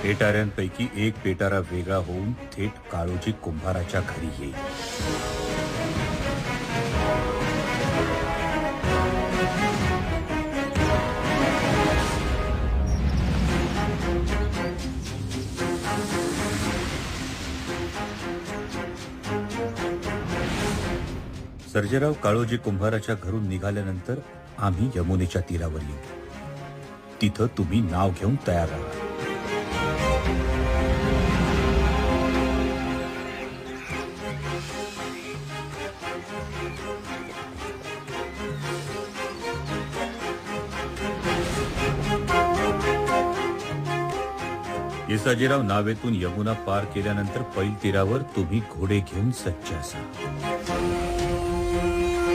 पेटाऱ्यांपैकी एक पेटारा वेगळा होऊन थेट काळोजी कुंभाराच्या घरी येईल. सर्जेराव काळोजी कुंभाराच्या घरून निघाल्यानंतर आम्ही यमुनेच्या तीरावर येऊ. तिथं तुम्ही नाव घेऊन तयार राहा. येसाजीराव नावेतून यमुना पार केल्यानंतर पैल तीरावर तुम्ही घोडे घेऊन सज्ज असा.